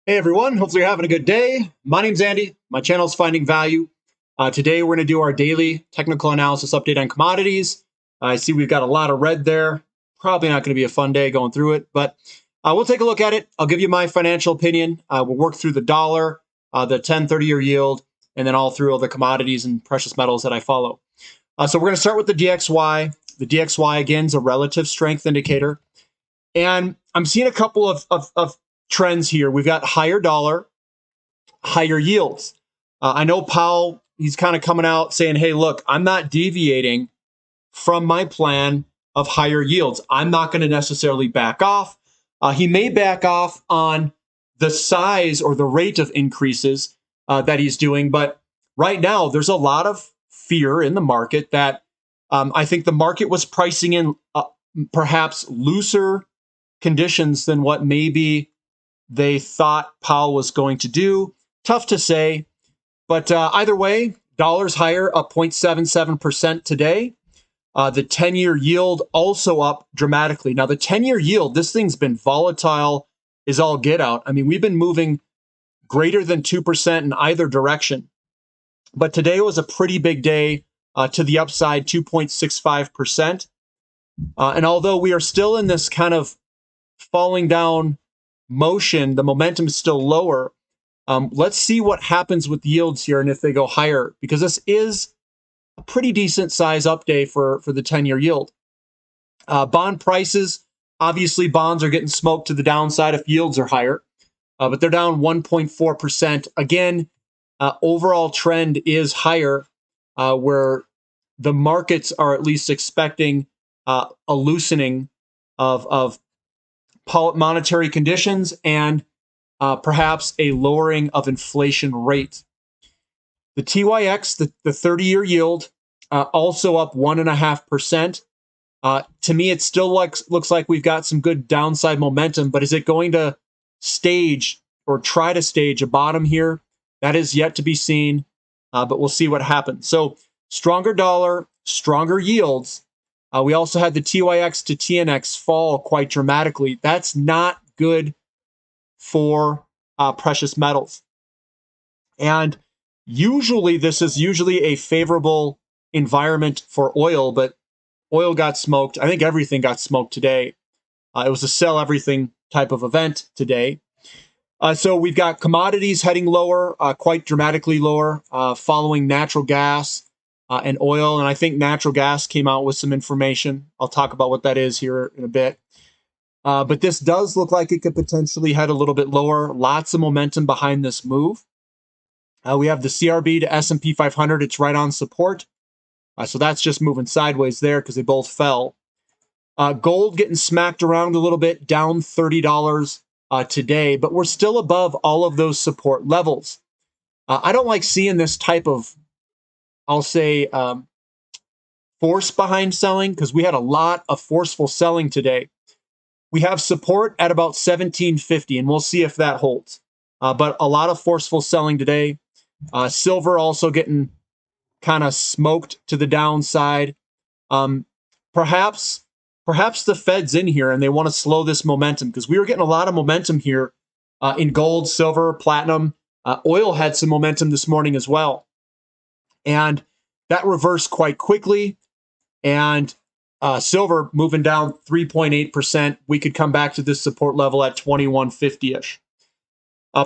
Hey everyone, hopefully you're having a good day. My name's Andy. My channel is Finding Value. Today we're going to do our daily technical analysis update on commodities. I see we've got a lot of red there. Probably not going to be a fun day going through it, but we'll take a look at it. I'll give you my financial opinion. We'll work through the dollar, the 10, 30-year yield, and then all through all the commodities and precious metals that I follow. So we're going to start with the DXY. The DXY, again, is a relative strength indicator. And I'm seeing a couple of trends here. We've got higher dollar, higher yields. I know Powell, he's kind of coming out saying, hey, look, I'm not deviating from my plan of higher yields. I'm not going to necessarily back off. He may back off on the size or the rate of increases that he's doing. But right now, there's a lot of fear in the market that I think the market was pricing in perhaps looser conditions than what maybe they thought Powell was going to do. Tough to say, but either way, dollar's higher, up 0.77% today. The 10-year yield also up dramatically. Now, the 10-year yield, this thing's been volatile as all get out. I mean, we've been moving greater than 2% in either direction. But today was a pretty big day to the upside, 2.65%. And although we are still in this kind of falling down motion, the momentum is still lower. Let's see what happens with yields here and if they go higher, because this is a pretty decent size up day for the 10-year yield. Bond prices, obviously bonds are getting smoked to the downside if yields are higher, but they're down 1.4%. Again, overall trend is higher, where the markets are at least expecting a loosening of monetary conditions and perhaps a lowering of inflation rate. The TYX, the 30-year yield, also up 1.5%. To me, it still looks like we've got some good downside momentum, but is it going to stage or try to stage a bottom here? That is yet to be seen, but we'll see what happens. So stronger dollar, stronger yields. We also had the TYX to TNX fall quite dramatically. That's not good for precious metals. And usually this is a favorable environment for oil, but oil got smoked. I think everything got smoked today. It was a sell everything type of event today. So we've got commodities heading lower, quite dramatically lower, following natural gas and oil. And I think natural gas came out with some information. I'll talk about what that is here in a bit. But this does look like it could potentially head a little bit lower. Lots of momentum behind this move. We have the CRB to S&P 500. It's right on support. So that's just moving sideways there because they both fell. Gold getting smacked around a little bit, down $30 today, but we're still above all of those support levels. I don't like seeing this type of, I'll say, force behind selling, because we had a lot of forceful selling today. We have support at about 1750, and we'll see if that holds. But a lot of forceful selling today. Silver also getting kind of smoked to the downside. Perhaps the Fed's in here and they want to slow this momentum, because we were getting a lot of momentum here in gold, silver, platinum. Oil had some momentum this morning as well. And that reversed quite quickly. And silver moving down 3.8%. We could come back to this support level at 2150-ish.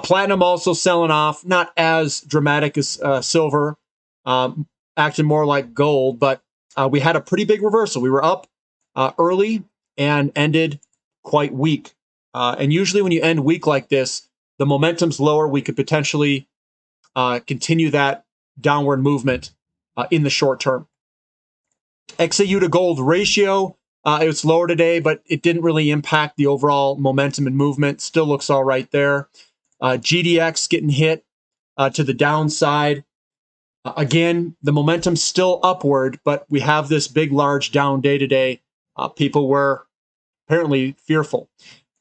Platinum also selling off, not as dramatic as silver, acting more like gold, but we had a pretty big reversal. We were up early and ended quite weak. And usually when you end weak like this, the momentum's lower. We could potentially continue that downward movement in the short term. XAU to gold ratio, it was lower today, but it didn't really impact the overall momentum and movement. Still looks all right there. GDX getting hit to the downside. Again, the momentum's still upward, but we have this big, large down day today. People were apparently fearful.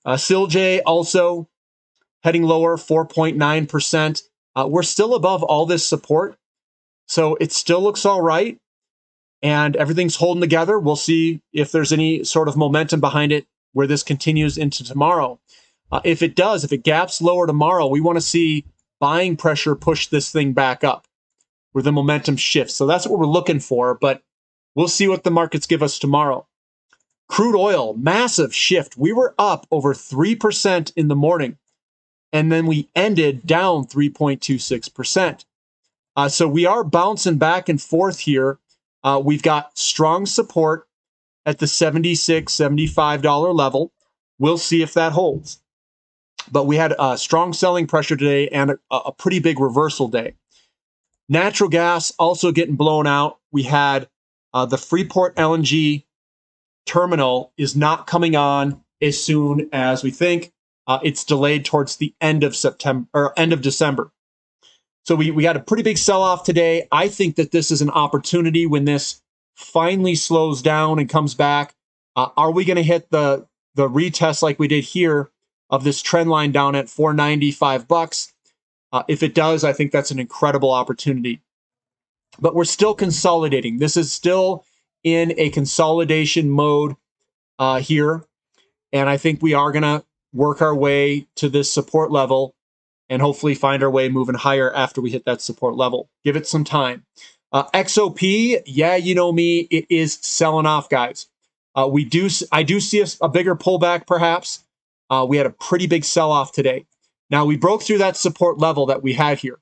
SILJ also heading lower, 4.9%. We're still above all this support, so it still looks all right, and everything's holding together. We'll see if there's any sort of momentum behind it where this continues into tomorrow. If it does, if it gaps lower tomorrow, we want to see buying pressure push this thing back up where the momentum shifts. So that's what we're looking for, but we'll see what the markets give us tomorrow. Crude oil, massive shift. We were up over 3% in the morning, and then we ended down 3.26%. So we are bouncing back and forth here. We've got strong support at the $76, $75 level. We'll see if that holds. But we had a strong selling pressure today and a pretty big reversal day. Natural gas also getting blown out. We had the Freeport LNG terminal is not coming on as soon as we think. It's delayed towards the end of September or end of December. So we had a pretty big sell-off today. I think that this is an opportunity when this finally slows down and comes back. Are we going to hit the retest like we did here of this trend line down at $495? If it does, I think that's an incredible opportunity. But we're still consolidating. This is still in a consolidation mode here. And I think we are going to work our way to this support level and hopefully find our way moving higher after we hit that support level. Give it some time. XOP, yeah, you know me, it is selling off, guys. I do see a bigger pullback, perhaps. We had a pretty big sell-off today. Now, we broke through that support level that we had here.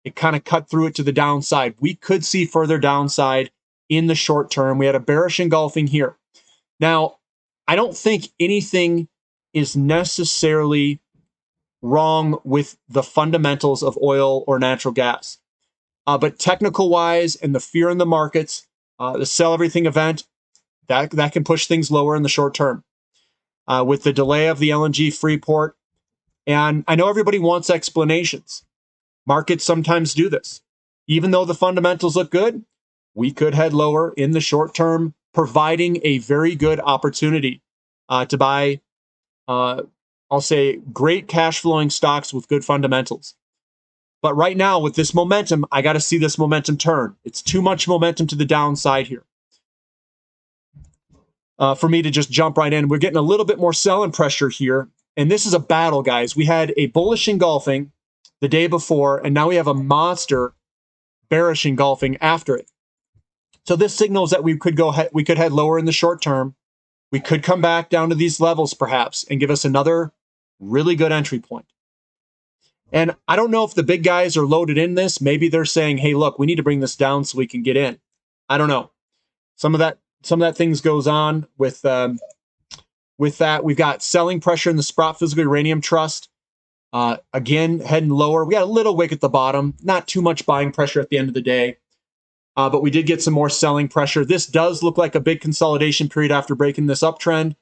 It kind of cut through it to the downside. We could see further downside in the short term. We had a bearish engulfing here. Now, I don't think anything is necessarily wrong with the fundamentals of oil or natural gas. But technical-wise and the fear in the markets, the sell everything event, that can push things lower in the short term. With the delay of the LNG Freeport, and I know everybody wants explanations. Markets sometimes do this. Even though the fundamentals look good, we could head lower in the short term, providing a very good opportunity to buy, I'll say, great cash flowing stocks with good fundamentals. But right now, with this momentum, I got to see this momentum turn. It's too much momentum to the downside here for me to just jump right in. We're getting a little bit more selling pressure here. And this is a battle, guys. We had a bullish engulfing the day before, and now we have a monster bearish engulfing after it. So this signals that we could head lower in the short term. We could come back down to these levels perhaps and give us another really good entry point. And I don't know if the big guys are loaded in this. Maybe they're saying, hey, look, we need to bring this down so we can get in. I don't know. Some of that things goes on with that. We've got selling pressure in the Sprott Physical Uranium Trust. Again, heading lower. We got a little wick at the bottom. Not too much buying pressure at the end of the day. But we did get some more selling pressure. This does look like a big consolidation period after breaking this uptrend.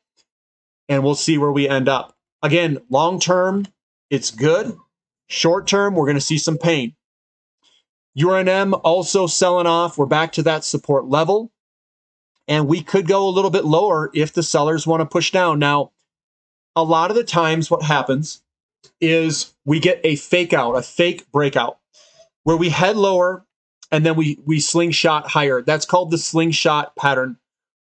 And we'll see where we end up. Again, long term, it's good. Short term, we're going to see some pain. Uranium also selling off. We're back to that support level. And we could go a little bit lower if the sellers want to push down. Now, a lot of the times what happens is we get a fake out, a fake breakout, where we head lower and then we slingshot higher. That's called the slingshot pattern,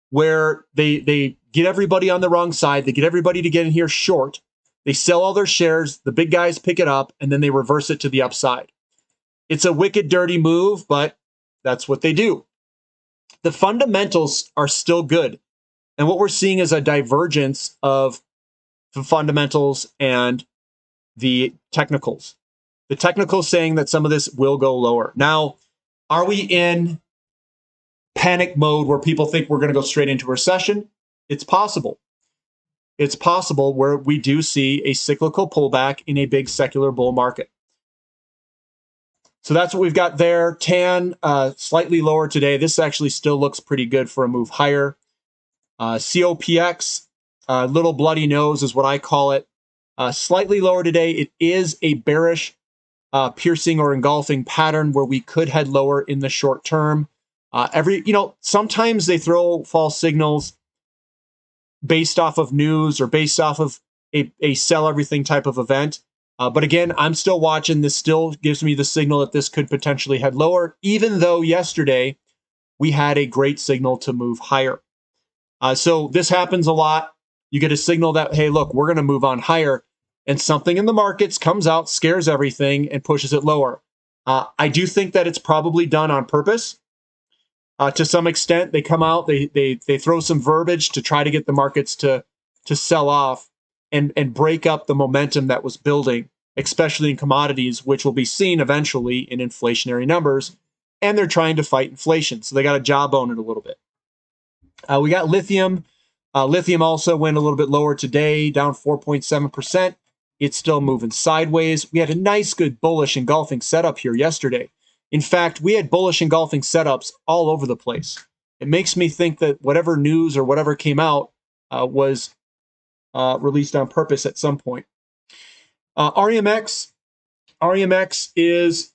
where they get everybody on the wrong side. They get everybody to get in here short. They sell all their shares. The big guys pick it up, and then they reverse it to the upside. It's a wicked, dirty move, but that's what they do. The fundamentals are still good. And what we're seeing is a divergence of the fundamentals and the technicals. The technicals saying that some of this will go lower. Now, are we in panic mode where people think we're going to go straight into recession? It's possible. It's possible where we do see a cyclical pullback in a big secular bull market. So that's what we've got there. TAN, slightly lower today. This actually still looks pretty good for a move higher. COPX, little bloody nose is what I call it. Slightly lower today. It is a bearish piercing or engulfing pattern where we could head lower in the short term. Sometimes they throw false signals based off of news or based off of a sell everything type of event. But again, I'm still watching. This still gives me the signal that this could potentially head lower, even though yesterday we had a great signal to move higher. So this happens a lot. You get a signal that, hey, look, we're going to move on higher. and something in the markets comes out, scares everything, and pushes it lower. I do think that it's probably done on purpose. To some extent, they come out, they throw some verbiage to try to get the markets to sell off and break up the momentum that was building, especially in commodities, which will be seen eventually in inflationary numbers. And they're trying to fight inflation, so they got a jawbone it a little bit. We got lithium. Lithium also went a little bit lower today, down 4.7%. It's still moving sideways. We had a nice, good bullish engulfing setup here yesterday. In fact, we had bullish engulfing setups all over the place. It makes me think that whatever news or whatever came out was released on purpose at some point. REMX is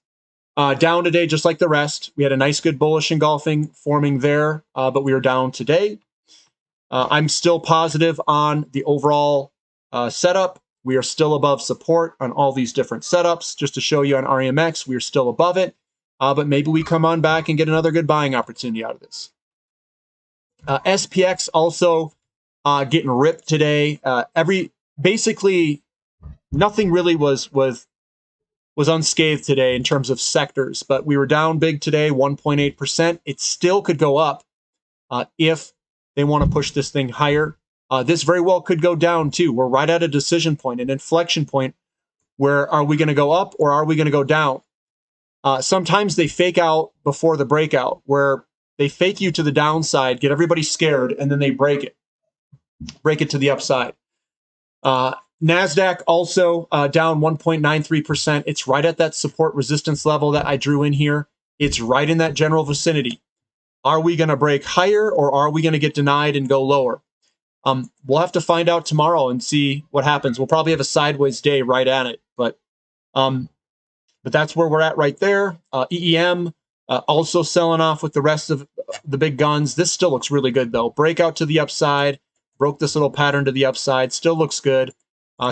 down today just like the rest. We had a nice, good bullish engulfing forming there, but we are down today. I'm still positive on the overall setup. We are still above support on all these different setups. Just to show you on REMX, we are still above it. But maybe we come on back and get another good buying opportunity out of this. SPX also getting ripped today. Basically nothing really was unscathed today in terms of sectors, but we were down big today, 1.8%. It still could go up if they want to push this thing higher. This very well could go down too. We're right at a decision point, an inflection point, where are we going to go up or are we going to go down? Sometimes they fake out before the breakout, where they fake you to the downside, get everybody scared, and then they break it to the upside. NASDAQ also down 1.93%. It's right at that support resistance level that I drew in here. It's right in that general vicinity. Are we going to break higher or are we going to get denied and go lower? We'll have to find out tomorrow and see what happens. We'll probably have a sideways day right at it, but that's where we're at right there. EEM also selling off with the rest of the big guns. This still looks really good though. Breakout to the upside, broke this little pattern to the upside. Still looks good.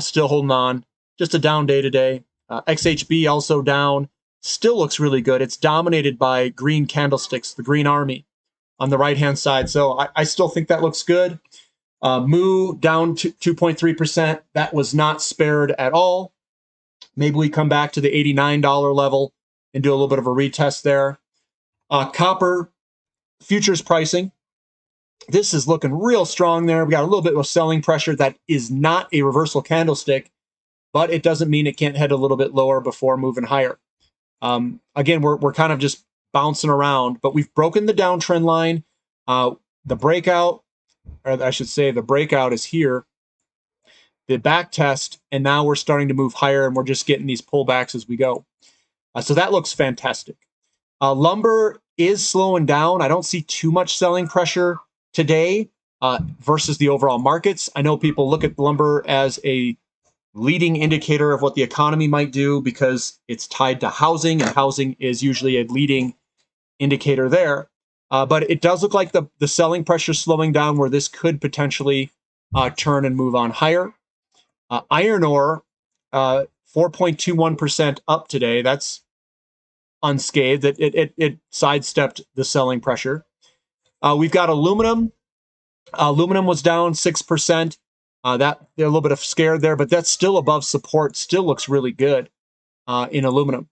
Still holding on. Just a down day today. XHB also down. Still looks really good. It's dominated by green candlesticks, the green army on the right-hand side. So I still think that looks good. Moo down to 2.3%. That was not spared at all. Maybe we come back to the $89 level and do a little bit of a retest there. Copper futures pricing. This is looking real strong there. We got a little bit of selling pressure. That is not a reversal candlestick, but it doesn't mean it can't head a little bit lower before moving higher. Again, we're kind of just bouncing around, but we've broken the downtrend line. The breakout, or I should say the breakout is here. The back test, and now we're starting to move higher, and we're just getting these pullbacks as we go. So that looks fantastic. Lumber is slowing down. I don't see too much selling pressure today versus the overall markets. I know people look at lumber as a leading indicator of what the economy might do because it's tied to housing, and housing is usually a leading indicator there. But it does look like the selling pressure is slowing down, where this could potentially turn and move on higher. Iron ore, 4.21% up today. That's unscathed. It sidestepped the selling pressure. We've got aluminum. Aluminum was down 6%. That they're a little bit of scared there, but that's still above support. Still looks really good in aluminum.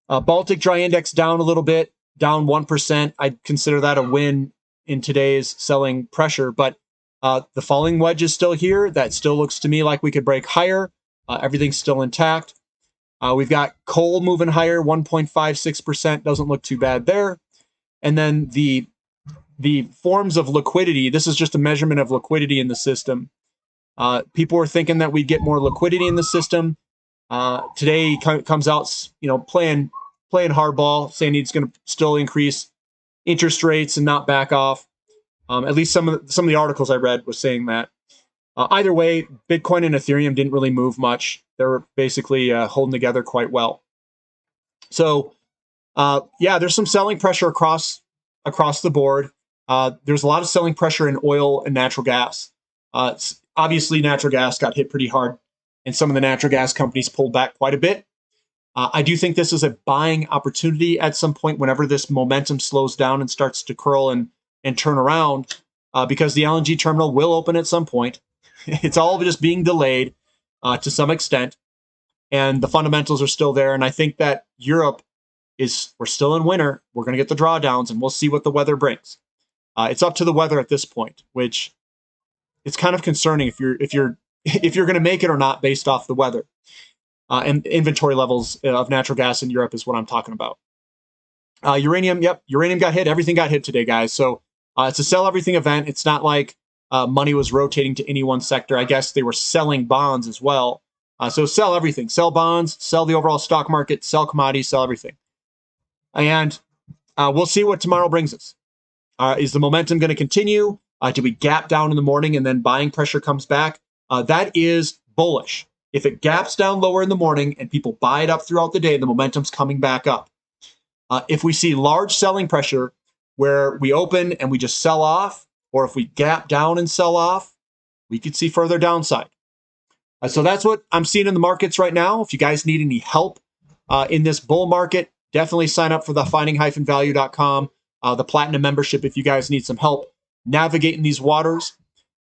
Baltic Dry Index down a little bit, down 1%. I'd consider that a win in today's selling pressure, but the falling wedge is still here. That still looks to me like we could break higher. Everything's still intact. We've got coal moving higher, 1.56%. Doesn't look too bad there. And then the forms of liquidity, this is just a measurement of liquidity in the system. People were thinking that we'd get more liquidity in the system. Today comes out, playing hardball, saying he's going to still increase interest rates and not back off. At least some of the articles I read was saying that. Either way, Bitcoin and Ethereum didn't really move much. They were basically holding together quite well. So, there's some selling pressure across the board. There's a lot of selling pressure in oil and natural gas. Obviously, natural gas got hit pretty hard, and some of the natural gas companies pulled back quite a bit. I do think this is a buying opportunity at some point whenever this momentum slows down and starts to curl and turn around, because the LNG terminal will open at some point. It's all just being delayed. to some extent, and the fundamentals are still there. And I think that Europe we're still in winter. We're going to get the drawdowns, and we'll see what the weather brings. It's up to the weather at this point, which it's kind of concerning if you're going to make it or not based off the weather. And inventory levels of natural gas in Europe is what I'm talking about. Uranium, yep, uranium got hit. Everything got hit today, guys. So it's a sell everything event. It's not like money was rotating to any one sector. I guess they were selling bonds as well. So sell everything. Sell bonds, sell the overall stock market, sell commodities, sell everything. And we'll see what tomorrow brings us. Is the momentum going to continue? Do we gap down in the morning and then buying pressure comes back? That is bullish. If it gaps down lower in the morning and people buy it up throughout the day, the momentum's coming back up. If we see large selling pressure where we open and we just sell off, or if we gap down and sell off, we could see further downside. So that's what I'm seeing in the markets right now. If you guys need any help in this bull market, definitely sign up for the finding-value.com, the platinum membership if you guys need some help navigating these waters.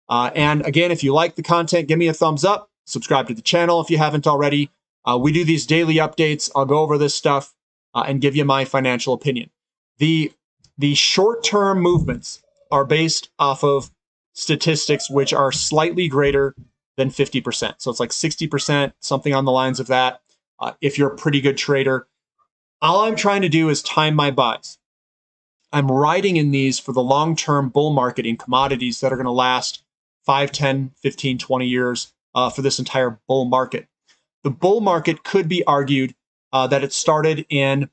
And again, if you like the content, give me a thumbs up. Subscribe to the channel if you haven't already. We do these daily updates. I'll go over this stuff and give you my financial opinion. The short-term movements are based off of statistics which are slightly greater than 50%. So it's like 60%, something on the lines of that, if you're a pretty good trader. All I'm trying to do is time my buys. I'm riding in these for the long-term bull market in commodities that are going to last 5, 10, 15, 20 years for this entire bull market. The bull market could be argued that it started in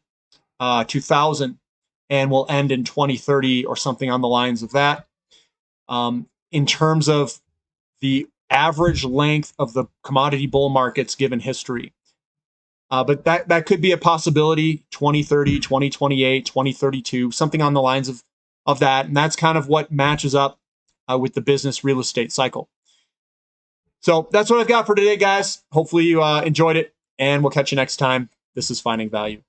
2000 and will end in 2030 or something on the lines of that. In terms of the average length of the commodity bull markets given history. But that could be a possibility, 2030, 2028, 2032, something on the lines of that. And that's kind of what matches up with the business real estate cycle. So that's what I've got for today, guys. Hopefully you enjoyed it, and we'll catch you next time. This is Finding Value.